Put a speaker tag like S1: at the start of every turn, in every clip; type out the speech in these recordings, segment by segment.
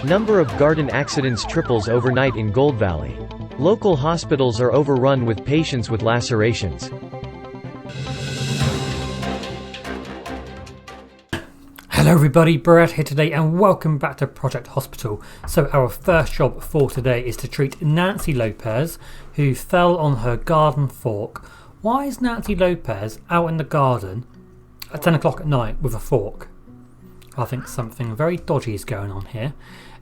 S1: Number of garden accidents triples overnight in Gold Valley. Local hospitals are overrun with patients with lacerations.
S2: Hello everybody, Brad here today and welcome back to Project Hospital. So our first job for today is to treat Nancy Lopez, who fell on her garden fork. Why is Nancy Lopez out in the garden at 10 o'clock at night with a fork? I think something very dodgy is going on here.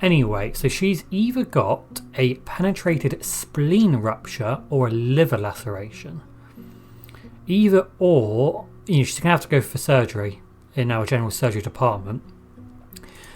S2: Anyway, so she's either got a penetrated spleen rupture or a liver laceration. Either or, she's going to have to go for surgery in our general surgery department.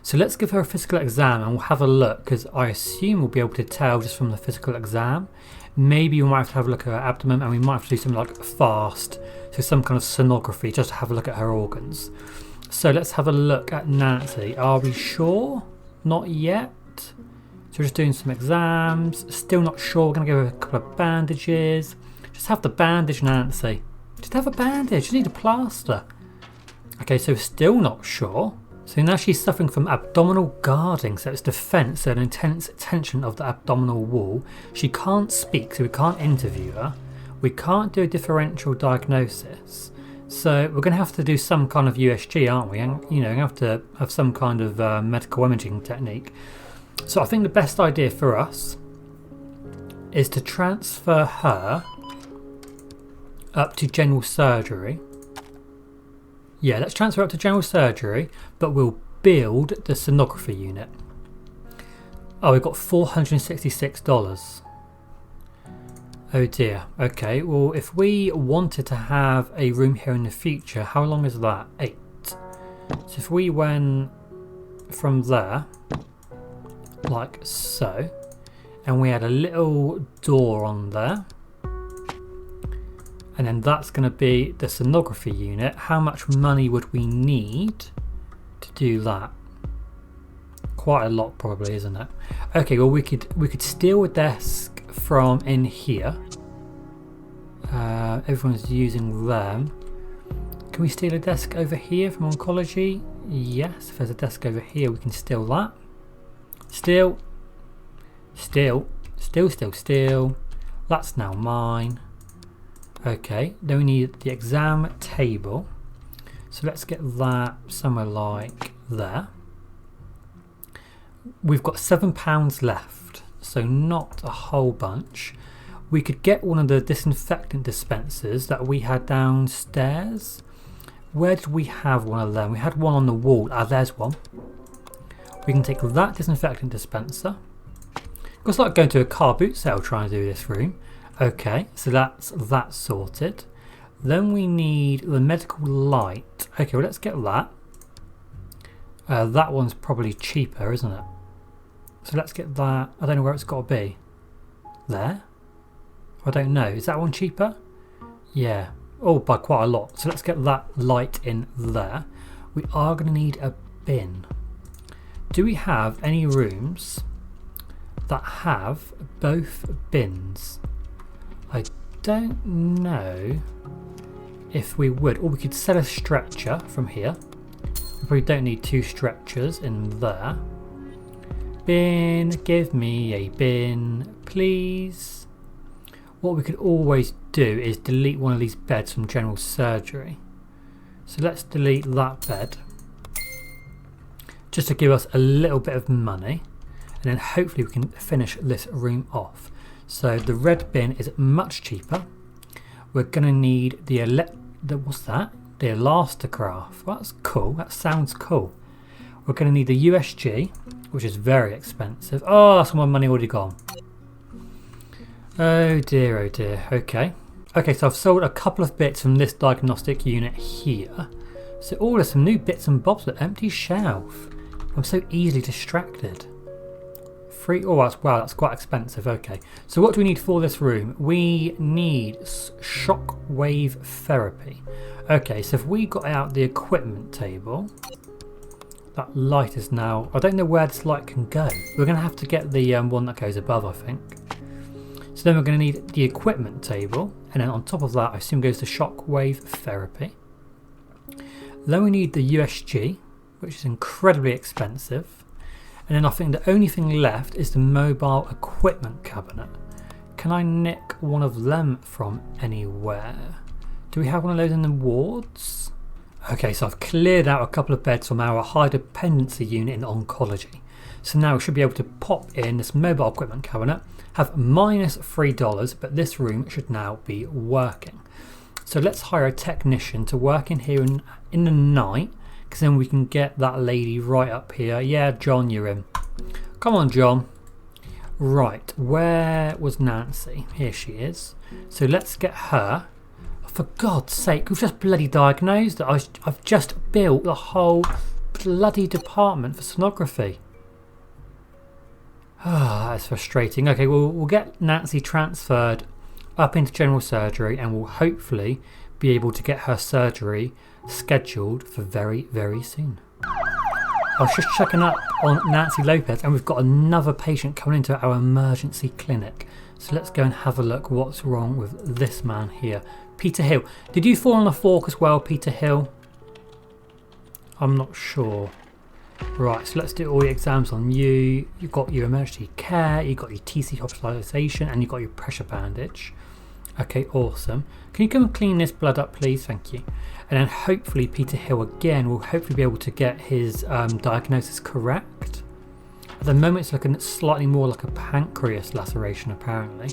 S2: So let's give her a physical exam and we'll have a look, because I assume we'll be able to tell just from the physical exam. Maybe we might have to have a look at her abdomen, and we might have to do something like fast, so some kind of sonography just to have a look at her organs. So let's have a look at Nancy. Are we sure? Not yet. So we're just doing some exams. Still not sure. We're going to give her a couple of bandages. Just have the bandage, Nancy. Just have a bandage. You need a plaster. Okay, so still not sure. So now she's suffering from abdominal guarding, so it's defence, so an intense tension of the abdominal wall. She can't speak, so we can't interview her. We can't do a differential diagnosis. So we're going to have to do some kind of USG, aren't we? And we have to have some kind of medical imaging technique. So I think the best idea for us is to transfer her up to general surgery. Yeah, let's transfer up to general surgery, but we'll build the sonography unit. Oh, we've got $466. Oh dear. Okay, well, if we wanted to have a room here in the future, how long is that? 8. So if we went from there, like so, and we had a little door on there, and then that's going to be the sonography unit. How much money would we need to do that? Quite a lot, probably, isn't it? Okay, well, we could steal a desk from in here. Everyone's using them. Can we steal a desk over here from oncology? Yes, if there's a desk over here, we can steal that. Steal. That's now mine. Okay, then we need the exam table. So let's get that somewhere like there. We've got £7 left, so not a whole bunch. We could get one of the disinfectant dispensers that we had downstairs. Where did we have one of them? We had one on the wall. Ah, there's one. We can take that disinfectant dispenser. It's like going to a car boot sale trying to do this room. Okay, so that's that sorted. Then we need the medical light. Okay, well, let's get that. That one's probably cheaper, isn't it? So let's get that. I don't know where it's got to be. There? I don't know. Is that one cheaper? Yeah. Oh, by quite a lot. So let's get that light in there. We are going to need a bin. Do we have any rooms that have both bins? I don't know if we would. Or we could set a stretcher from here. We probably don't need 2 stretchers in there. Bin, give me a bin, please. What we could always do is delete one of these beds from general surgery. So let's delete that bed, just to give us a little bit of money, and then hopefully we can finish this room off. So the red bin is much cheaper. We're going to need what's that? The Elasticraft. Well, that's cool. That sounds cool. We're going to need the USG, which is very expensive. Oh, that's my money already gone. Oh dear, oh dear. Okay. Okay, so I've sold a couple of bits from this diagnostic unit here. So, oh, there's some new bits and bobs, but empty shelf. I'm so easily distracted. Free. Oh, that's quite expensive. Okay. So what do we need for this room? We need shock wave therapy. Okay, so if we got out the equipment table, that light is now. I don't know where this light can go. We're going to have to get the one that goes above, I think. So then we're going to need the equipment table, and then on top of that, I assume goes the shock wave therapy. Then we need the USG, which is incredibly expensive. And then I think the only thing left is the mobile equipment cabinet. Can I nick one of them from anywhere? Do we have one of those in the wards? Okay, so I've cleared out a couple of beds from our high dependency unit in oncology. So now we should be able to pop in this mobile equipment cabinet, have minus $3, but this room should now be working. So let's hire a technician to work in here in the night, because then we can get that lady right up here. Yeah, John, you're in. Come on, John. Right, where was Nancy? Here she is. So let's get her. For God's sake, we've just bloody diagnosed that. I've just built the whole bloody department for sonography. Ah, that's frustrating. Okay, well, we'll get Nancy transferred up into general surgery and we'll hopefully be able to get her surgery scheduled for very, very soon. I was just checking up on Nancy Lopez and we've got another patient coming into our emergency clinic. So let's go and have a look what's wrong with this man here. Peter Hill. Did you fall on a fork as well, Peter Hill? I'm not sure. Right, so let's do all the exams on you. You've got your emergency care, you've got your TC hospitalisation, and you've got your pressure bandage. Okay, awesome. Can you come and clean this blood up, please? Thank you. And then hopefully Peter Hill again will hopefully be able to get his diagnosis correct. At the moment it's looking slightly more like a pancreas laceration apparently.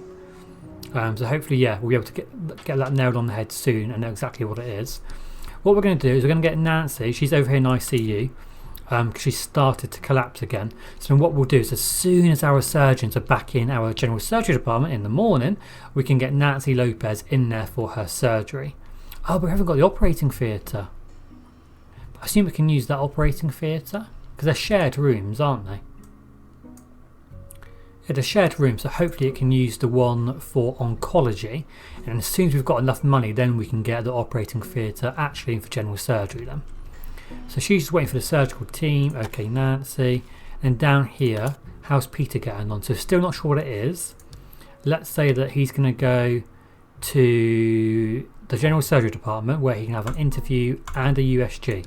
S2: So hopefully, yeah, we'll be able to get that nailed on the head soon and know exactly what it is. What we're going to do is we're going to get Nancy. She's over here in ICU because she started to collapse again. So then what we'll do is as soon as our surgeons are back in our general surgery department in the morning, we can get Nancy Lopez in there for her surgery. Oh, but we haven't got the operating theatre. I assume we can use that operating theatre because they're shared rooms, aren't they? It's a shared room, so hopefully it can use the one for oncology, and as soon as we've got enough money then we can get the operating theatre actually in for general surgery then. So she's just waiting for the surgical team. Okay, Nancy. And down here, how's Peter getting on? So still not sure what it is. Let's say that he's going to go to the general surgery department where he can have an interview and a USG.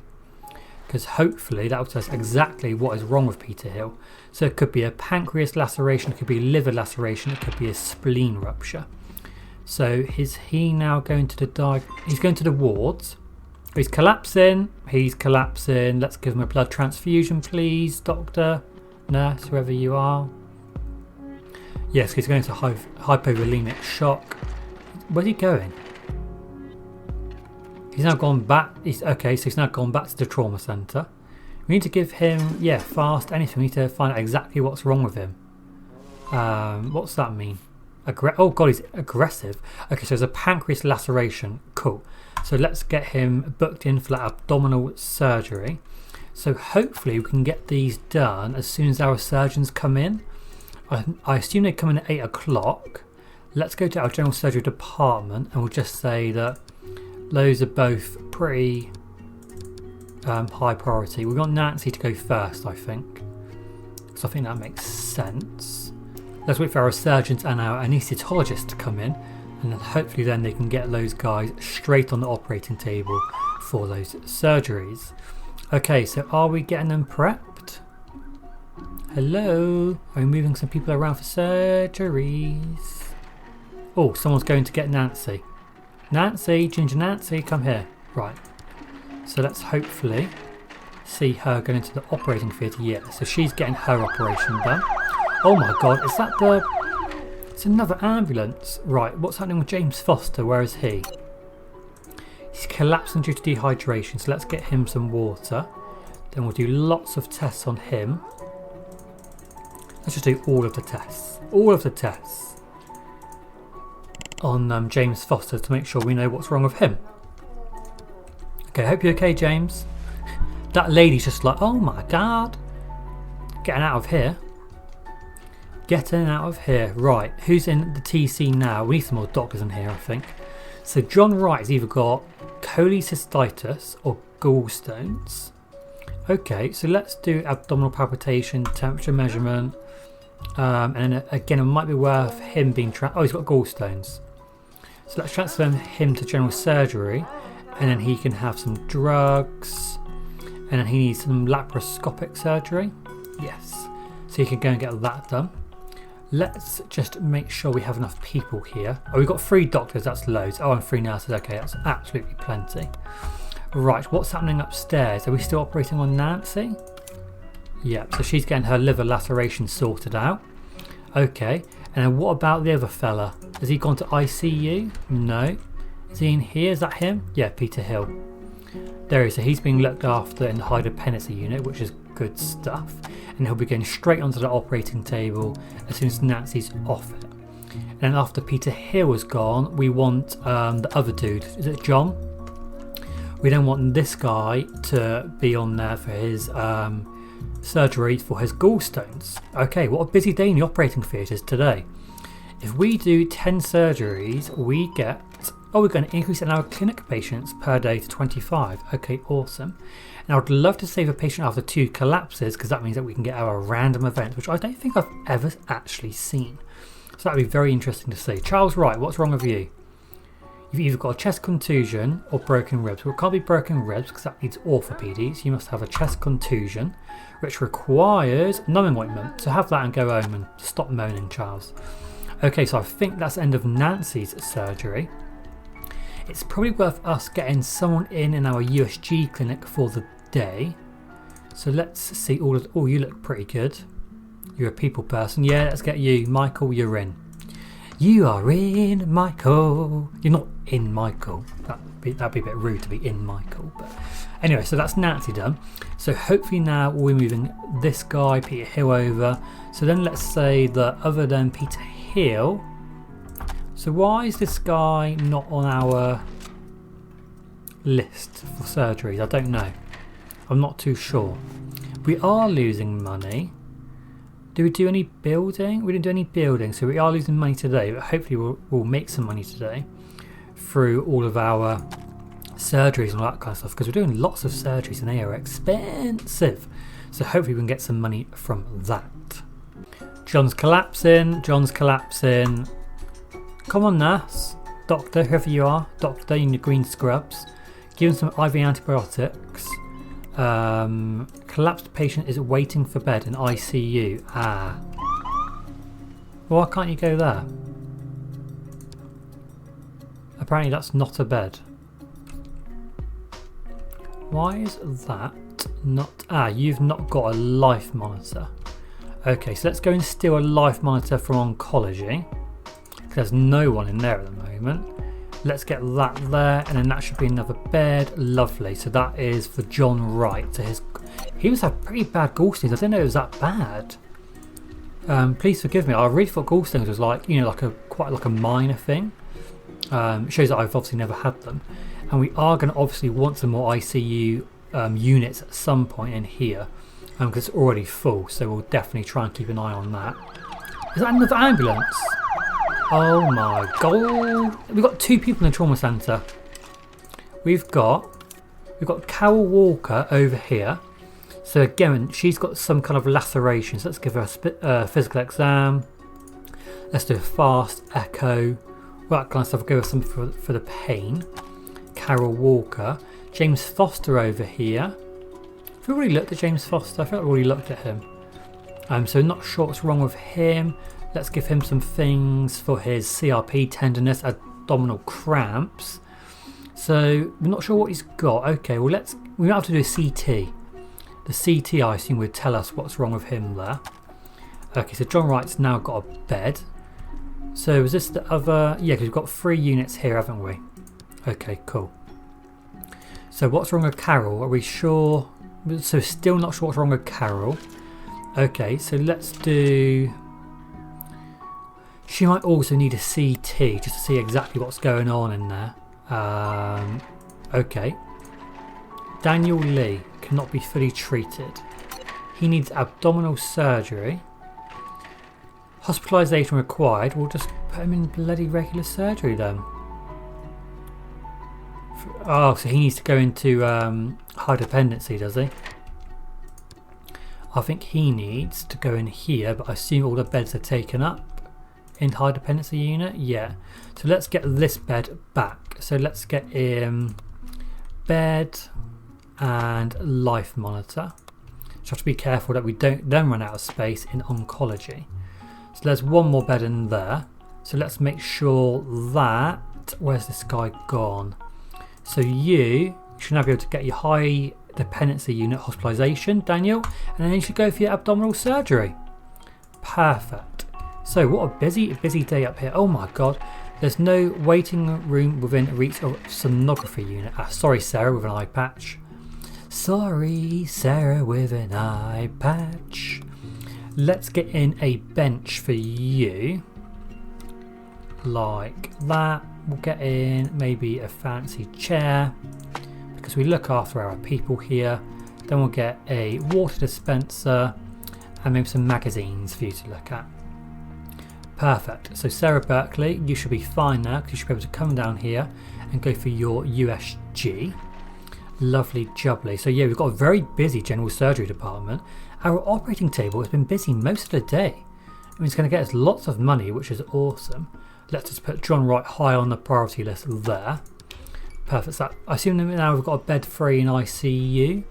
S2: Because hopefully that will tell us exactly what is wrong with Peter Hill. So it could be a pancreas laceration, it could be a liver laceration, it could be a spleen rupture. So is he now going to he's going to the wards. He's collapsing. Let's give him a blood transfusion, please, doctor, nurse, whoever you are. Yes, he's going to hypovolemic shock. Where's he going? He's now gone back. Okay, so he's now gone back to the trauma centre. We need to give him, fast anything. We need to find out exactly what's wrong with him. What's that mean? Oh God, he's aggressive. Okay, so there's a pancreas laceration. Cool. So let's get him booked in for that abdominal surgery. So hopefully we can get these done as soon as our surgeons come in. I assume they come in at 8 o'clock. Let's go to our general surgery department and we'll just say that those are both pretty high priority. We want Nancy to go first, I think. So I think that makes sense. Let's wait for our surgeons and our anaesthetologist to come in, and then hopefully then they can get those guys straight on the operating table for those surgeries. Okay, so are we getting them prepped? Hello? Are we moving some people around for surgeries? Oh, someone's going to get Nancy. Nancy, Ginger Nancy, come here. Right. So let's hopefully see her going into the operating theatre. Yeah, so she's getting her operation done. Oh my God, is that it's another ambulance. Right, what's happening with James Foster? Where is he? He's collapsing due to dehydration, so let's get him some water. Then we'll do lots of tests on him. Let's just do all of the tests. All of the tests on James Foster to make sure we know what's wrong with him. Okay, hope you're okay, James. That lady's just like, oh my God. Getting out of here. Getting out of here. Right, who's in the TC now? We need some more doctors in here, I think. So John Wright has either got cholecystitis or gallstones. Okay, so let's do abdominal palpitation, temperature measurement. And then again, it might be worth him being oh, he's got gallstones. So let's transfer him to general surgery, and then he can have some drugs, and then he needs some laparoscopic surgery. Yes. So you can go and get that done. Let's just make sure we have enough people here. Oh, we've got 3 doctors, that's loads. Oh, and 3 nurses, okay, that's absolutely plenty. Right, what's happening upstairs? Are we still operating on Nancy? Yep, so she's getting her liver laceration sorted out. Okay, and then what about the other fella? Has he gone to ICU? No. Is he in here? Is that him? Yeah, Peter Hill. There he is. So he's being looked after in the high dependency unit, which is good stuff. And he'll be going straight onto the operating table as soon as Nancy's off it. And then after Peter Hill is gone, we want the other dude. Is it John? We don't want this guy to be on there for his surgery for his gallstones. Okay, what a busy day in the operating theatres today. If we do 10 surgeries, we get... Oh, we're going to increase in our clinic patients per day to 25. Okay, awesome. And I would love to save a patient after 2 collapses, because that means that we can get our random events, which I don't think I've ever actually seen. So that'd be very interesting to see. Charles Wright, what's wrong with you? You've either got a chest contusion or broken ribs. Well, it can't be broken ribs because that needs orthopedics. You must have a chest contusion, which requires numbing ointment. So have that and go home and stop moaning, Charles. Okay, so I think that's the end of Nancy's surgery. It's probably worth us getting someone in our USG clinic for the day. So let's see all of... Oh, you look pretty good. You're a people person. Yeah, let's get you. Michael, you're in. You are in, Michael. You're not in, Michael. That'd be a bit rude to be in, Michael. But anyway, so that's Nancy done. So hopefully now we're moving this guy, Peter Hill, over. So then let's say that other than Peter Hill... So why is this guy not on our list for surgeries? I don't know. I'm not too sure. We are losing money. Do we do any building? We didn't do any building, so we are losing money today, but hopefully we'll make some money today through all of our surgeries and all that kind of stuff, because we're doing lots of surgeries and they are expensive. So hopefully we can get some money from that. John's collapsing. John's collapsing. Come on, nurse. Doctor, whoever you are. Doctor in your green scrubs. Give him some IV antibiotics. Collapsed patient is waiting for bed in ICU. Ah. Why can't you go there? Apparently that's not a bed. Why is that not... Ah, you've not got a life monitor. Okay, so let's go and steal a life monitor from oncology. There's no one in there at the moment. Let's get that there, and then that should be another bed. Lovely. So that is for John Wright. So he must have pretty bad gallstones. I didn't know it was that bad. Please forgive me. I really thought gallstones was like, you know, quite like a minor thing. It shows that I've obviously never had them, and we are going to obviously want some more ICU units at some point in here, because it's already full. So we'll definitely try and keep an eye on that. Is that another ambulance? Oh my god. We've got 2 people in the trauma centre. We've got Carol Walker over here. So again, she's got some kind of laceration. So let's give her a physical exam. Let's do a fast echo. All that kind of stuff. Go with something for the pain. Carol Walker. James Foster over here. Have we already looked at James Foster? I feel like we already looked at him. So not sure what's wrong with him. Let's give him some things for his CRP, tenderness, abdominal cramps. So we're not sure what he's got. Okay, well we might have to do a CT. The CT, I assume, would tell us what's wrong with him there. Okay, so John Wright's now got a bed. So is this the other? Yeah, because we've got 3 units here, haven't we? Okay, cool. So what's wrong with Carol? Are we sure? So still not sure what's wrong with Carol. Okay, so let's do... She might also need a CT just to see exactly what's going on in there. Okay. Daniel Lee cannot be fully treated. He needs abdominal surgery. Hospitalisation required. We'll just put him in bloody regular surgery then. Oh, so he needs to go into high dependency, does he? I think he needs to go in here, but I assume all the beds are taken up. In high dependency unit, yeah. So let's get this bed back. So let's get bed and life monitor. Just have to be careful that we don't then run out of space in oncology. So there's one more bed in there. So let's make sure that, where's this guy gone? So you should now be able to get your high dependency unit hospitalisation, Daniel, and then you should go for your abdominal surgery. Perfect. So what a busy day up here. Oh my god, there's no waiting room within reach of sonography unit. Sorry Sarah with an eye patch. Sorry Sarah with an eye patch. Let's get in a bench for you. Like that. We'll get in maybe a fancy chair because we look after our people here. Then we'll get a water dispenser and maybe some magazines for you to look at. Perfect. So Sarah Berkeley, you should be fine now because you should be able to come down here and go for your USG. Lovely jubbly. So yeah, we've got a very busy general surgery department. Our operating table has been busy most of the day. I mean, it's going to get us lots of money, which is awesome. Let's just put John right high on the priority list there. Perfect. So I assume now we've got a bed free in ICU.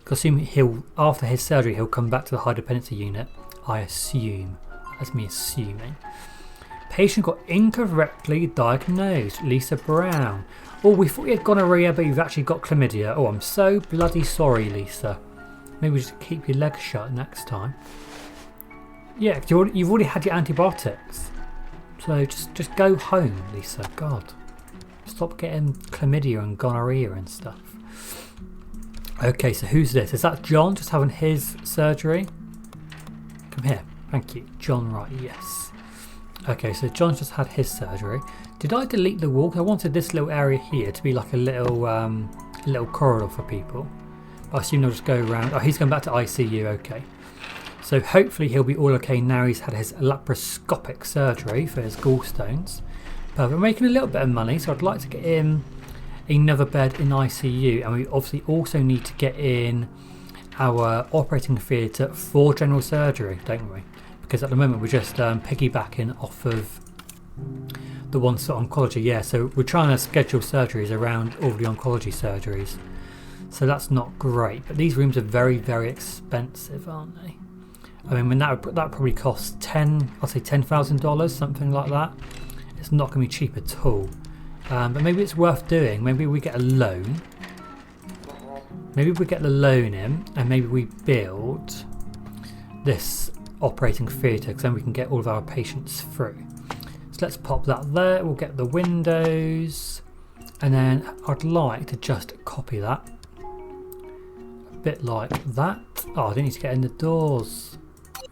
S2: I assume after his surgery he'll come back to the high dependency unit. I assume. That's me assuming. Patient got incorrectly diagnosed. Lisa Brown. Oh, we thought he had gonorrhea, but you've actually got chlamydia. Oh, I'm so bloody sorry, Lisa. Maybe just keep your legs shut next time. Yeah, you've already had your antibiotics. So just go home, Lisa. God. Stop getting chlamydia and gonorrhea and stuff. Okay, so who's this? Is that John just having his surgery? Come here. Thank you. John Wright, yes. Okay, so John's just had his surgery. Did I delete the wall? I wanted this little area here to be like a little corridor for people. I assume they'll just go around. Oh, he's going back to ICU, okay. So hopefully he'll be all okay now he's had his laparoscopic surgery for his gallstones. But we're making a little bit of money, so I'd like to get in another bed in ICU. And we obviously also need to get in our operating theatre for general surgery, don't we? Because at the moment we're just piggybacking off of the ones for oncology. Yeah, so we're trying to schedule surgeries around all the oncology surgeries. So that's not great. But these rooms are very, very expensive, aren't they? I mean, that probably costs $10,000, something like that. It's not going to be cheap at all. But maybe it's worth doing. Maybe we get a loan. Maybe we get the loan in and maybe we build this operating theatre because then we can get all of our patients through. So let's pop that there. We'll get the windows and then I'd like to just copy that. A bit like that. Oh, I didn't need to get in the doors.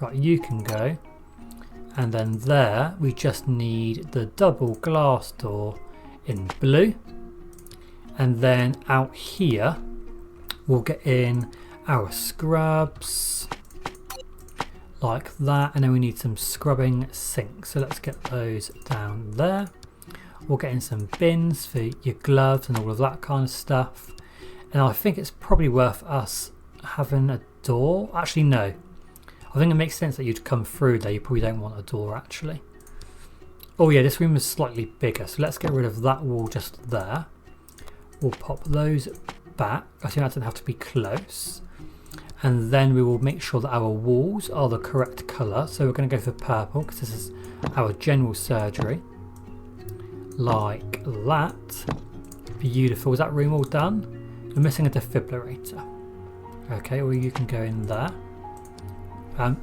S2: Right, you can go. And then there we just need the double glass door in blue. And then out here we'll get in our scrubs like that, and then we need some scrubbing sinks, so let's get those down there. We'll get in some bins for your gloves and all of that kind of stuff, and I think it's probably worth us having a door. Actually no, I think it makes sense that you'd come through there. You probably don't want a door actually. Oh yeah, this room is slightly bigger, so let's get rid of that wall just there. We'll pop those back. I think that doesn't have to be close. And then we will make sure that our walls are the correct colour. So we're going to go for purple because this is our general surgery. Like that. Beautiful. Is that room all done? You're missing a defibrillator. Okay, well you can go in there.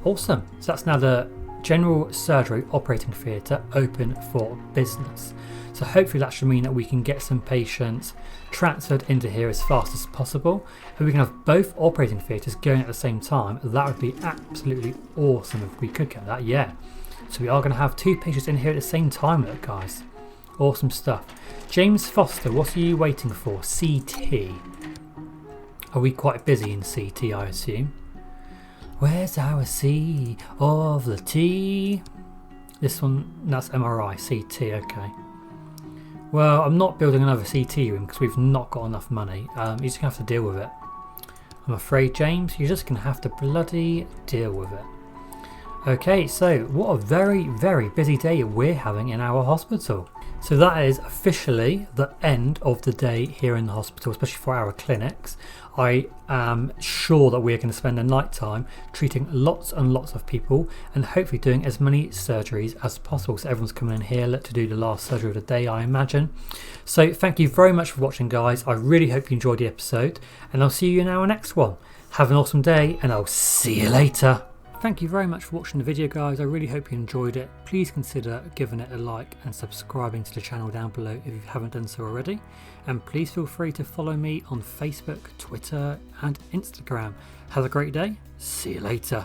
S2: Awesome. So that's now the general surgery operating theatre open for business. So hopefully that should mean that we can get some patients transferred into here as fast as possible, and we can have both operating theatres going at the same time. That would be absolutely awesome if we could get that, yeah. So we are going to have two patients in here at the same time, look guys. Awesome stuff. James Foster, what are you waiting for? CT. Are we quite busy in CT, I assume? Where's our C of the T? This one, that's MRI, CT, okay. Well, I'm not building another CT room because we've not got enough money. You're just going to have to deal with it. I'm afraid, James, you're just going to have to bloody deal with it. Okay, so what a very, very busy day we're having in our hospital. So that is officially the end of the day here in the hospital, especially for our clinics. I am sure that we're going to spend a night time treating lots and lots of people and hopefully doing as many surgeries as possible. So everyone's coming in here to do the last surgery of the day, I imagine. So thank you very much for watching, guys. I really hope you enjoyed the episode, and I'll see you in our next one. Have an awesome day, and I'll see you later. Thank you very much for watching the video, guys. I really hope you enjoyed it. Please consider giving it a like and subscribing to the channel down below if you haven't done so already. And please feel free to follow me on Facebook, Twitter and Instagram. Have a great day. See you later.